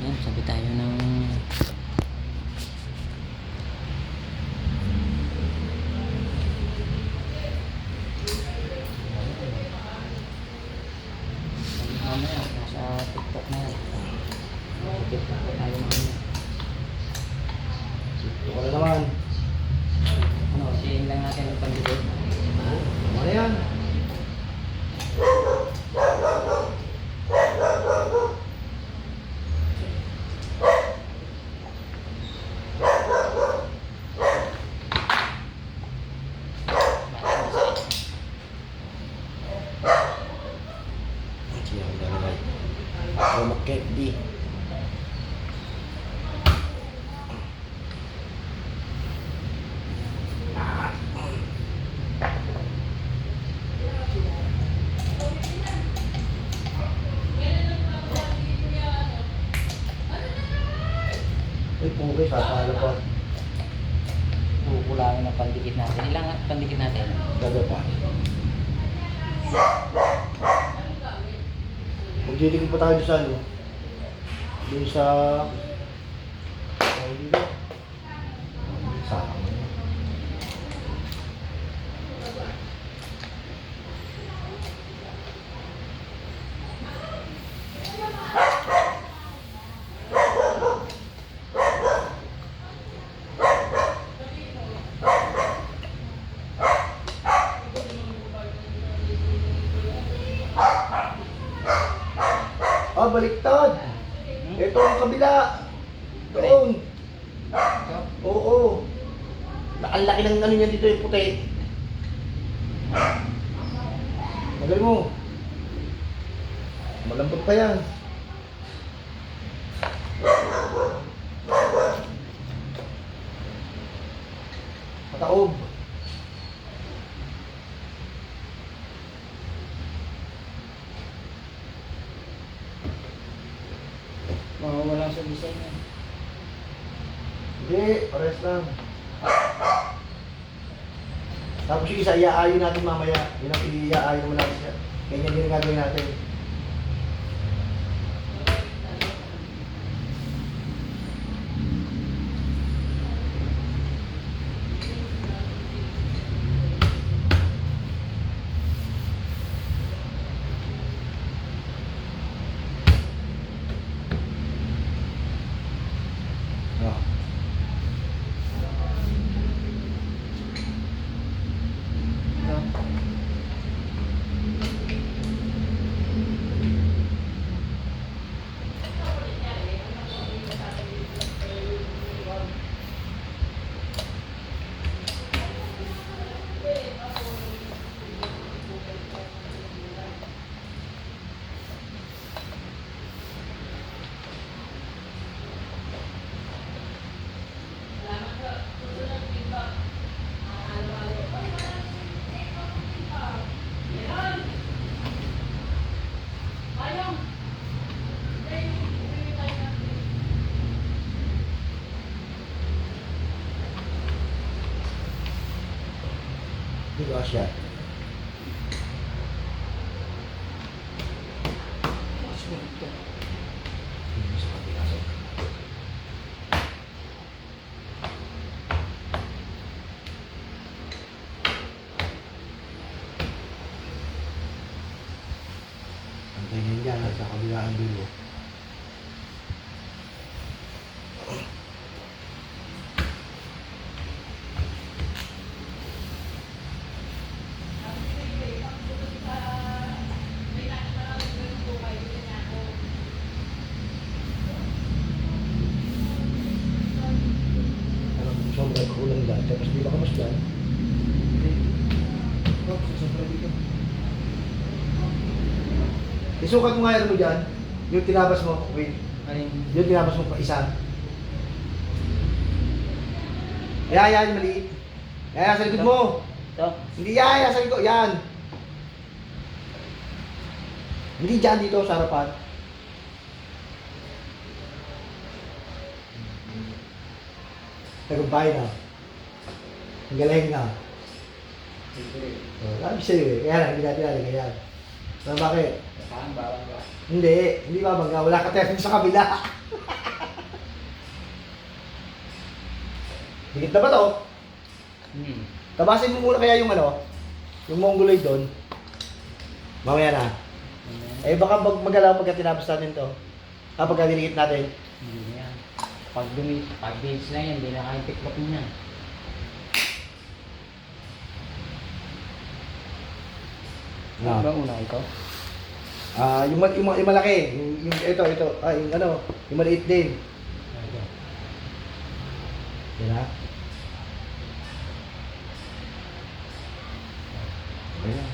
Yan, sabi tayo ng mamaya, nasa TikTok na yan. Nasa TikTok na tayo mamaya. Ito ka na naman. Ano, siyain lang natin ang pandikit. Ano yan? Siya ang lalagay. Bumakit di. Ay, pugay, sasalo pa. Kukulangin ang pandikit natin. Ilang pandikit natin? Gaga pa. Magdiligid pa tayo sa ano? Doon sa... Sa... Ah, baliktad! Ito ang kabila! Doon! Oo! Ang laki ng ano niya dito yung puti. Magal mo. Malambot pa yan. Mataob. Mawawala sa design yan. Hindi, pares lang. Tapos yung isa, iaayon natin mamaya. Yun ang iaayon mo natin siya. Ganyan din ang gagawin natin. Ah. Di ba siya? Ang ganyan dyan, sa kabilaan dulo. Sobrang kulang dahil tapos di ba kamas dyan? Sobrang dito. Isukat mo nga yan mo dyan. Yung tinabas mo, wait. Yung tinabas mo pa isa. Yan, maliit. Yan, sa likod mo. Ito? Hindi yan, sa likod. Yan. Hindi dyan dito sa harapan. Tagumpay na. Ang galing na. Sabi sa'yo eh. Kaya lang, hindi natin nalagay yan. So, bakit? Saan bawang ba? Hindi babangga. Wala ka termine sa kabila. Dikit na ba to? Hmm. Tabasin mo muna kaya yung ano, yung mongoloid doon. Mamaya na. Eh baka magalaw pagka tinapos natin to. Kapag dinikit natin. Hindi na yan. Pag days na yan, hindi na kayang tiklopin yan. No. Ano ba una ito? Yung malaki, yung ito, yung ano, yung maliit din. Ito. Yan ha. Ayan.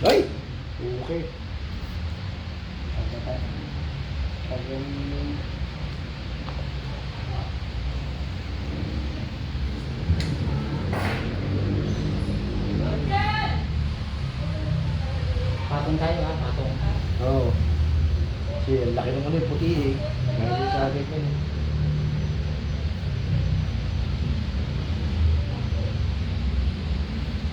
Ay! Okay. Pag yung... Patong tayo ha, patong. Oo. Oh. Kasi ang laki ng ano yung puti eh. Kaya hindi sa akin yun eh.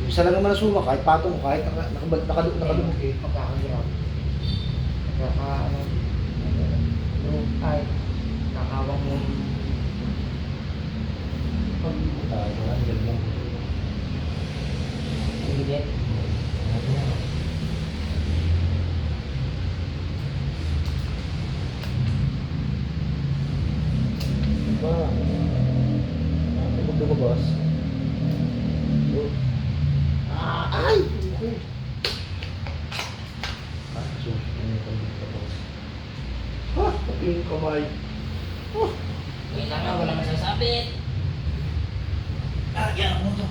Yung isa lang naman na suma, kahit patong mo, kahit nakadumog eh. Magkakagirap. Ano, ay, kakawang mo. Tayo lang, dyan lang. Hindi. Diba? Ano ba boss? Oh. Ay! Okay. So, ano yung dito boss? Ha? Pati yung kamay. Oh! Wait lang nga, walang masasabit. Yan mo to.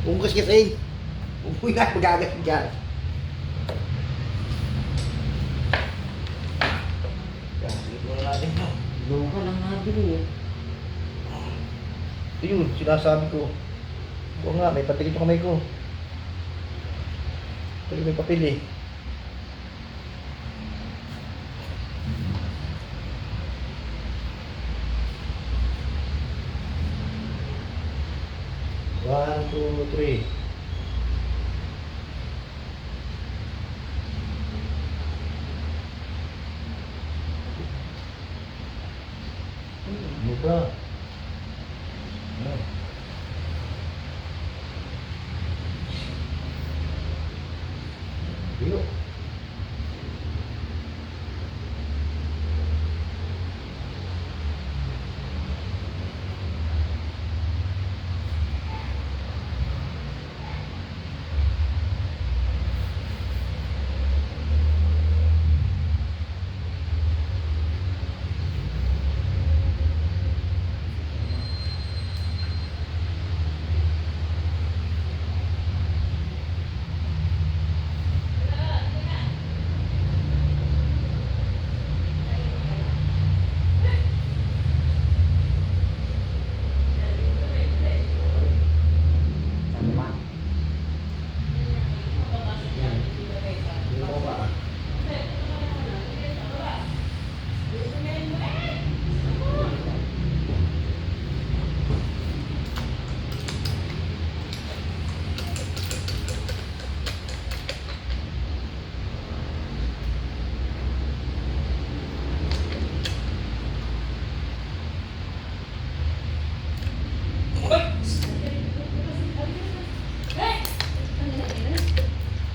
Bungkus kasi. Umuwi na, magagat dyan. Sige muna natin no. Doon ka lang nabili eh. Ito yun, sinasabi ko. Oo nga, may patigil yung kamay ko. Ito may papel eh. One, two, three. Ano ba? Ano? Dilo. Sama. Yan. Dilo ko ba?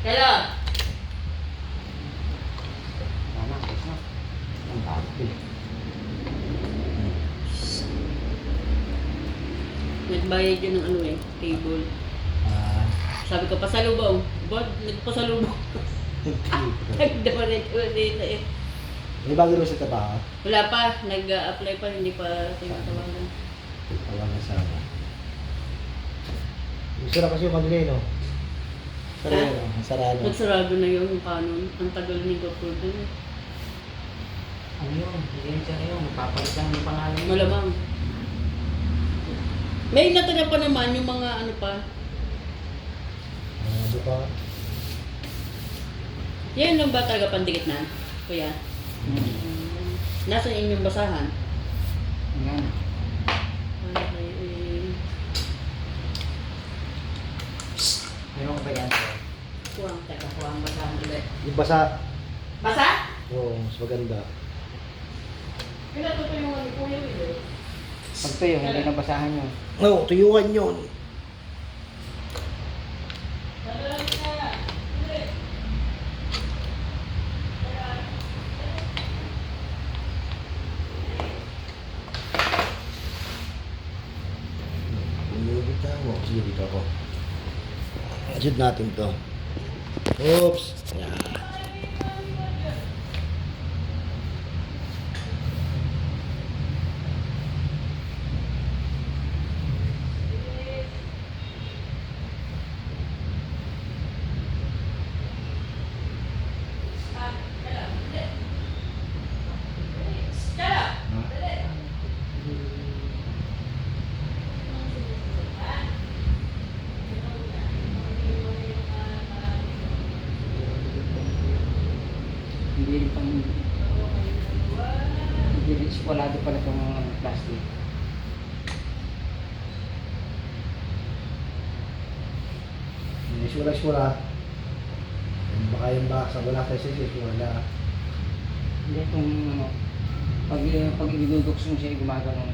Hello. Tama, ayos na. Ang tapos eh. Nagbayad yun ng ano eh, table. Sabi ko, pasalubong. Bot, nagpasalubong. Nagdapalit ko dito eh. May bago rin sa taba. Wala pa, nag-apply pa, hindi pa tinatawagan. Tawagan sa ako. Gusto na kasi yung kanila eh, no? Sarado, sarado. Nagsarado na yung kanon. Ang tagal ni Dr. dun. Ano yun? Hindi siya yun. Magpapalit lang yung pangalan niya. Malamang. May natira pa naman yung mga ano pa. Ano pa? Yan lang ba talaga pandikit na? Kuya? Nasaan inyong basahan? Yan. Meron ko ba yan? Kuwang, teka, kuwang basahan ulit. Yung basa. Basa? Oo, mas maganda. Kailan to yung ano kuya Will? Pag tuyo, hindi na basahan yun. Oo, tuyuan yun. Dito mo. Sige, dito ako. Adjust natin to. Oops. Yan. Hindi rin pang... Hindi rin sikulado pala itong plastic. Sura-sura. Baka yung box ang wala kasi wala. Hindi itong ano... Pag iduduks mo siya, gumagano.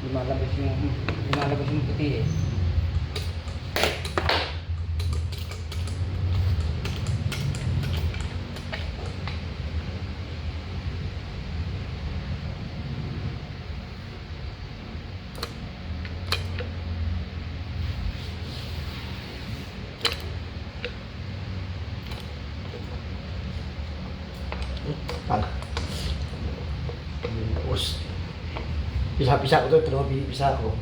Lumalabas yung puti eh. Pag. Tapos. Pisa-pisa ko to. Ito naman pisa ko.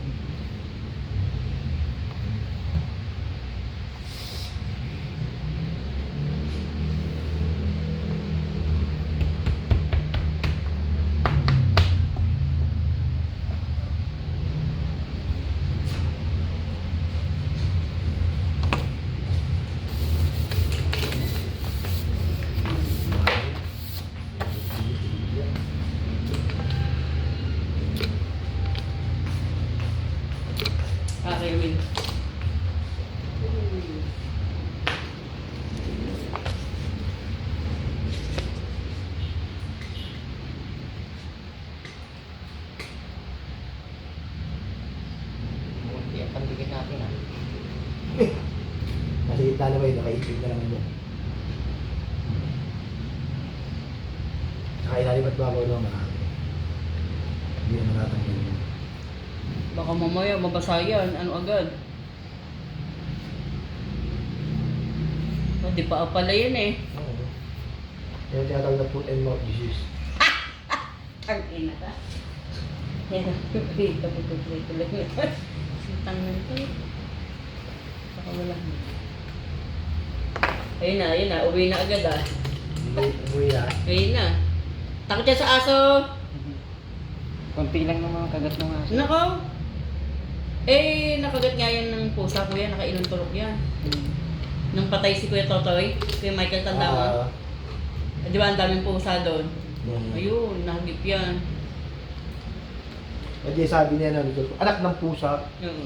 Okay, Will. Yan, pandikit natin ah. Maliit na naman yun. Nakaipig na naman yun. Saka ilalim at babaw lang marami. Hindi naman natatanggal yun. Baka mamaya mabasa yan. Ano agad? Di pa pala yun eh. Oo. Yan yung tinatawag na foot and mouth disease. Ang ina ka. Yan. Dito ko tuloy lang. Sintang na ito. Baka wala na. Ayun na. Uwi na agad ah. Umuwi na. Ayun na. Takot siya sa aso. Konti lang ng mga kagat ng aso. Nako. Eh, nakagat nga yan ng pusa kuya. Nakailang tulok yan. Nung patay si Kuya Totoy, Kuya Michael Tandama. Di ba ang daming pusa doon? Ayun, nahagip yan. At sabi niya na, anak ng pusa. Oo.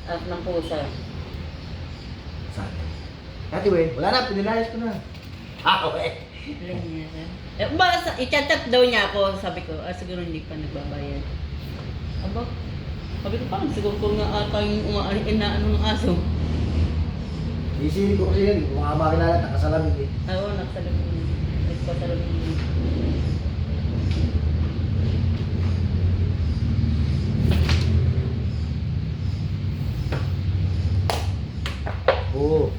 At ng pusa. Sabi. Ate we, wala na, pinilayas ko na. We. I-chat daw niya ako. Sabi ko, siguro hindi pa nagbabayad. Aba, sabi ko parang siguro ko nga ata yung inaano ng aso. Isipin ko kasi yan, kung mga makilala, nakasalamin eh. Oo, nakasalamin. Nagpasalamin. Oo.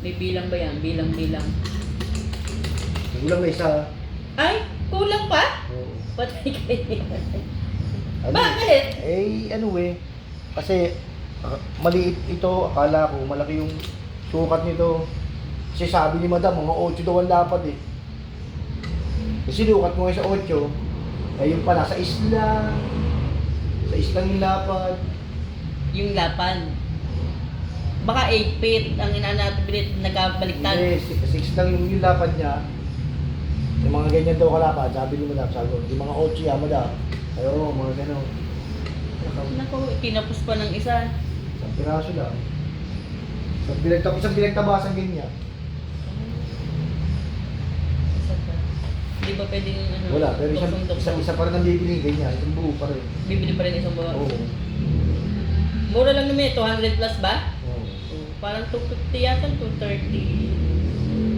May bilang ba yan? Bilang. Nagulang na isa. Ay, kulang pa? Oo. Patay kayo. Ano? Bakit? Ano kasi maliit ito, akala ko malaki yung sukat nito. Kasi sabi ni madam, mga 8 daw ang lapad eh. Kasi sinukat mo ngayon sa 8, ay yung pala sa isla. Sa islang yung lapad. Yung lapan. Baka 8 feet ang inanatibility nagkabaliktad. Hindi, 6 lang yung lapad niya. Yung mga ganyan daw kalapad, sabi ni Madam, sabi ko, yung mga 8 yan, Madam. Ayaw, mga gano'n. Naku, kinapos pa ng isa. Isang piraso lang. Isang pinagtabasan ganyan. Isa pa. Hindi ba pwedeng ano? Wala, pero duksong-duksong? isa pa rin ang bibili, ganyan. Isang buo pa rin. Bibili pa rin isang bawa. Oo. Mura lang naman 200 plus ba? Oo. Parang 250 yata, 230.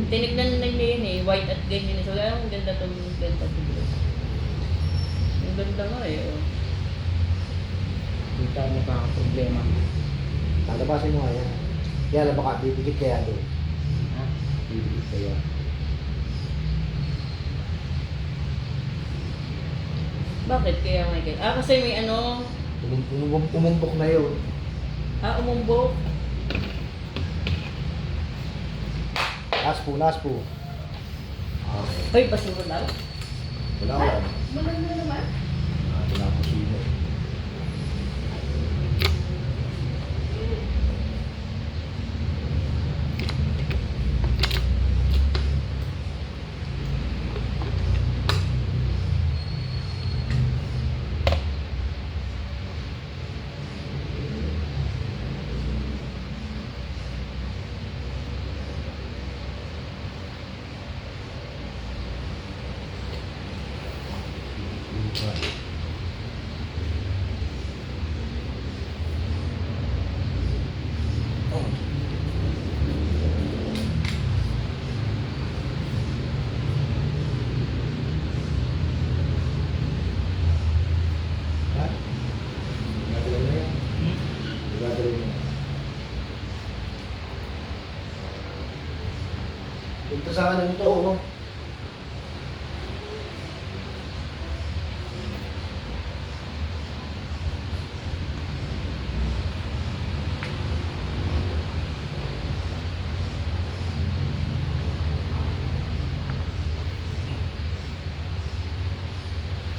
Tinignan na niya yun eh, white at ganyan. So, ang ganda itong ganda to. Ang ganda nga eh. Oh. Hindi tayo magkakaproblema. Tatabasin mo nga yan. Kaya lang baka bibigit kaya doon. Ha? Bibigit kaya. Bakit kaya Michael? Kasi may ano, Umumbok na yun. umumbok. Naspo. Hoy, basura daw. Wala ko yan. Maganda naman. Wala ko sino. Ha? Gagalaw na yan. Gagalaw na yan. Punta sa kanan ito, oh.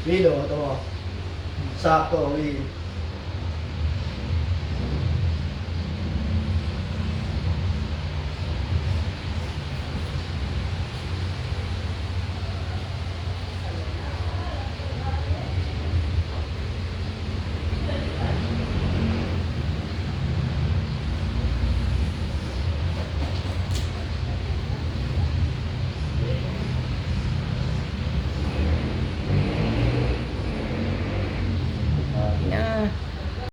Will, ito mo. Sakto, Will.